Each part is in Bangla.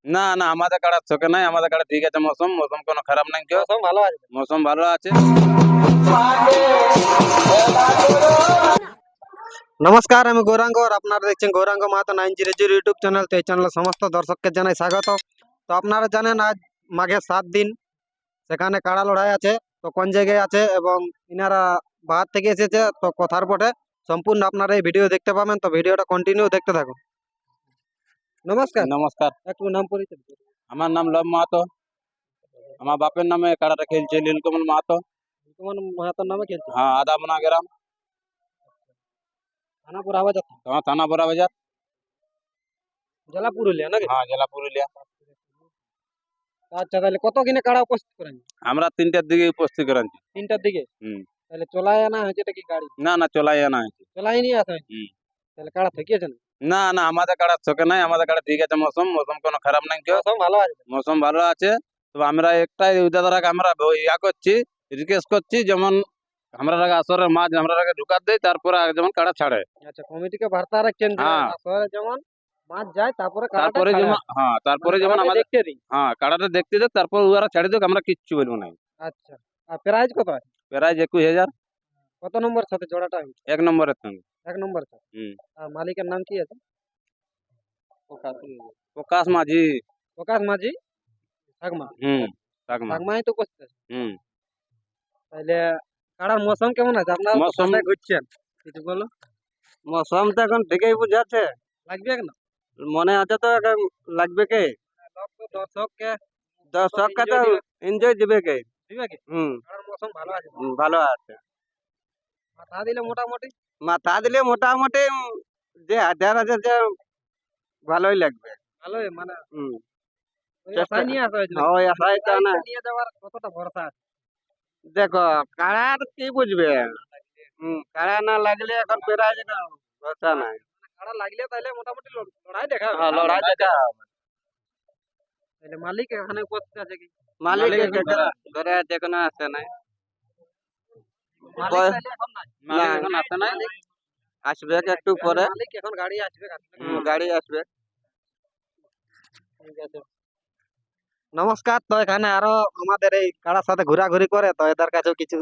না না আমাদের কাড়া চোখে নাই, আমাদের কাড়া ঠিক আছে। মৌসুম মৌসুম কোনো খারাপ নাই, কেউ মৌসুম ভালো আছে। মৌসুম ভালো আছে। নমস্কার, আমি গৌরাঙ্গ আর আপনারা দেখছেন গৌরাঙ্গ মাহাতো 900 ইউটিউব চ্যানেল। তো এই চ্যানেলের সমস্ত দর্শককে জানাই স্বাগত। তো আপনারা জানেন আজ মাঘের 7 দিন, সেখানে কাড়া লড়াই আছে। তো কোন জায়গায় আছে এবং ইনারা বাহার থেকে এসেছে, তো কথার বটে সম্পূর্ণ আপনারা এই ভিডিও দেখতে পাবেন। তো ভিডিওটা কন্টিনিউ দেখতে থাকুন। নমস্কার, নমস্কার, একটু নাম পরিচয় দিন। আমার নাম লব মাহাতো। আমার বাপের নামে কাড়াটা খেলছে নীলকমল মাহাতো। তোমার মাহাতোর নামে খেলছে? হ্যাঁ, আদাবনা গ্রাম, থানা পুরাবা যাচ্ছে, তোমার থানা বড়া বাজার। জেলা পুরুলিয়া নাকি? হ্যাঁ, জেলা পুরুলিয়া। আচ্ছা, তাহলে কত কিনে কাড়া উপস্থিত করেন? আমরা 3টার দিকে উপস্থিত করেছি। 3টার দিকে? হুম। তাহলে চলাই আনা হয়েছে এটা কি গাড়ি? না না, চলাই আনা হয়েছে। চলাই নিয়ে আসা হয়েছে? হুম। তাহলে কাড়া ঠকিয়েছেন? না না আমাদের কাড়া চোখে নাই, আমাদের কাড়া ঠিক আছে। মৌসুম মৌসুম কোনো খারাপ নাই, কেউ মৌসুম ভালো আছে। মৌসুম ভালো আছে। তো আমরা একটাই দাদারাকে আমরা ইয়া করছি, রিকোয়েস্ট করছি, যেমন আমরা আসরের মাঝ আমরা ঢুকাত দেয়, তারপরে যেমন কাড়া ছাড়ে। আচ্ছা, কমিটিকে বার্তা রাখছেন যে হ্যাঁ। আসরে যেমন মাছ যায় তারপরে কাড়াটা তারপরে ছাড়ে যেমন আসে। হ্যাঁ, তারপরে মানে যেমন কাড়াটা আমাদের দেখতে দিই। হ্যাঁ কাড়াটা দেখতে দেখ, তারপর ওরা ছেড়ে দেখ, আমরা কিচ্ছু বলবো না। আচ্ছা, আর প্রাইজ কত আছে? প্রাইজ 21,000। কত নম্বর সাথে জোড়াটা হয়েছে? 1 নম্বরের সঙ্গে। 1 নম্বর সাথে। হুম। আর মালিকের নাম কি আছে? প্রকাশ মাঝি। প্রকাশ মাঝি ঠাকমা। হুম। থাকমা। ঠাকমাই তো উপস্থিত আছে। হুম। তাহলে কাড়ার মৌসুম কেমন আছে? আপনারা তো মৌসুম- বাসায় ঘুরছেন, কিছু বলো। মৌসুম তো এখন ঠিকই বুঝাচ্ছে, লাগবে কেন? মনে আছে তো এখন লাগবে কে, দর্শককে দর্শককে তো এনজয় দিবে কে। দিবে কি? হুম। কাড়ার মৌসুম ভালো আছে। ভালো আছে। মাথা দিলে মোটামুটি মাথা দিলে মোটামুটি যে 1000 আছে যে ভালোই লাগবে। ভালোই, মানে হুম। ওই চেষ্টা- আশায় নিয়ে আসা হয়েছিল। ওই আশাই তো না। নিয়ে যাওয়ার কতটা ভরসা আছে? দেখো কাড়ার কি বুঝবে, কাড়া না লাগলে এখন প্রাইজ ভরসা নাই। কাড়া লাগলে তাহলে মোটামুটি লড়াই দেখা হবে। হ্যাঁ, লড়াই দেখা হবে। তাহলে মালিক এখানে উপস্থিত আছে কি? মালিক এখন ধরে আছে, এখনো আসে নাই। মালিক তাহলে এখন নাই? মালিক এখন আসে নাই, আসবে একটু পরে। মালিক এখন গাড়ি আসবে। গাড়ি আসবে। ঠিক আছে। নমস্কার। তো এখানে আরো আমাদের এই কাড়ার সাথে ঘোরাঘুরি করে, তো এদের কাছেও কিছু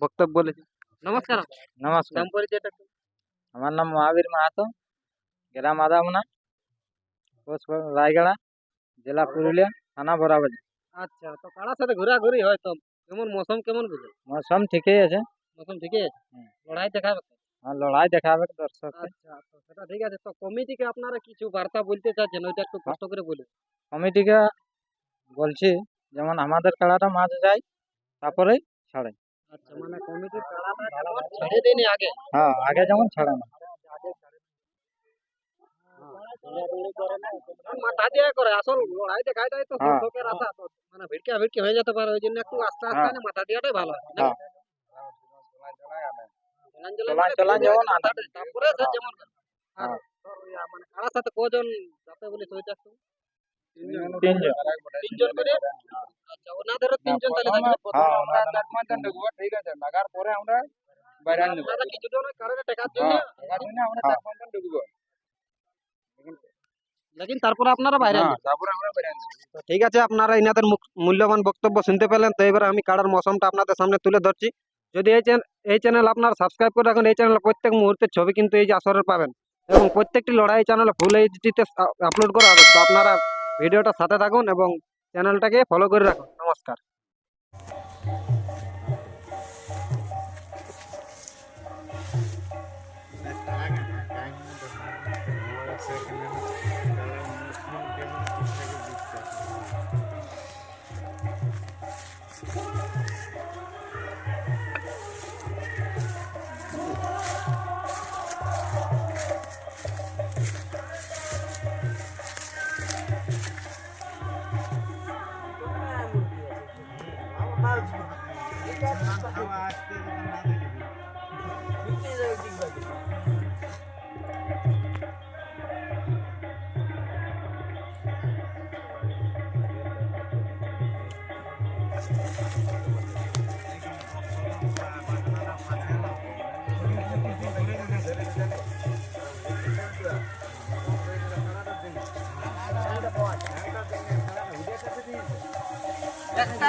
বক্তব্য বলেছি। নমস্কার। নমস্কার, নাম পরিচয়টা একটু। আমার নাম মহাবীর মাহাতো, গ্রাম আদামনা, পোস্ট রায়গড়া, জেলা পুরুলিয়া, থানা বড়াবাজার। আচ্ছা, তো কাড়ার সাথে ঘোরাঘুরি হয় তো কেমন মৌসুম কেমন বুঝে? মৌসুম ঠিকই আছে। মৌসুম ঠিকই আছে। লড়াই দেখাবে তো? লড়াই দেখাবে দর্শক। আচ্ছা, তো সেটা ঠিক আছে। তো কমিটিকে আপনারা কিছু বার্তা বলতে চাচ্ছেন, ওইটা একটু কষ্ট করে বলুন। কমিটিকে বলছি, যেমন আমাদের কাড়াটা মাঝে যায়, তারপরে ছাড়ে। আচ্ছা, মানে কমিটির কাড়াটা যেমন ছেড়ে দেয়নি আগে। হ্যাঁ, আগে যেমন ছাড়ে না। মাথা দিয়ে করে আসল লড়াই দেখায় দেয় তো হ্যাঁ। দর্শকের আশা তো, মানে ভিড়কা ভিড়কি হয়ে যেতে পারে, ওই জন্য একটু আস্তে আস্তে হ্যাঁ। না মাথা দিয়াটাই ভালো হয়। হ্যাঁ। চলান যেমন আনা। তারপরে সে যেমন করে। আর হ্যাঁ। মানে কারার সাথে কজন যাতে বলি ওইটা একটু? 3 জন। 3 জন করে? আচ্ছা, ওনাদেরও 3 জন তাহলে থাকবে। হ্যাঁ, আমরা 4-5 জন ঢুকবো, ঠিক আছে। লাগার পরে আমরা বাইরে নেব। আপনারা কিছুজন কারারে টেকার জন্য আমরা 4-5 জন ঢুকবো। লেকিন তারপরে আপনারা বাইরে হ্যাঁ, আসবেন। তারপরে আমরা বাইরে নেব। তো ঠিক আছে, আপনারা ইনাদের মূল্যবান বক্তব্য শুনতে পেলেন। তো এবারে আমি কাড়ার মৌসুমটা আপনাদের সামনে তুলে ধরছি। যদি এই চ্যানেল আপনারা সাবস্ক্রাইব করে রাখুন, এই চ্যানেলে প্রত্যেক মুহূর্তের ছবি কিন্তু এই যে আসরের পাবেন, এবং প্রত্যেকটি লড়াই চ্যানেলে ফুল এইচডিতে আপলোড করা হবে। তো আপনারা ভিডিওটা সাথে থাকুন এবং চ্যানেলটাকে ফলো করে রাখুন। নমস্কার। একটা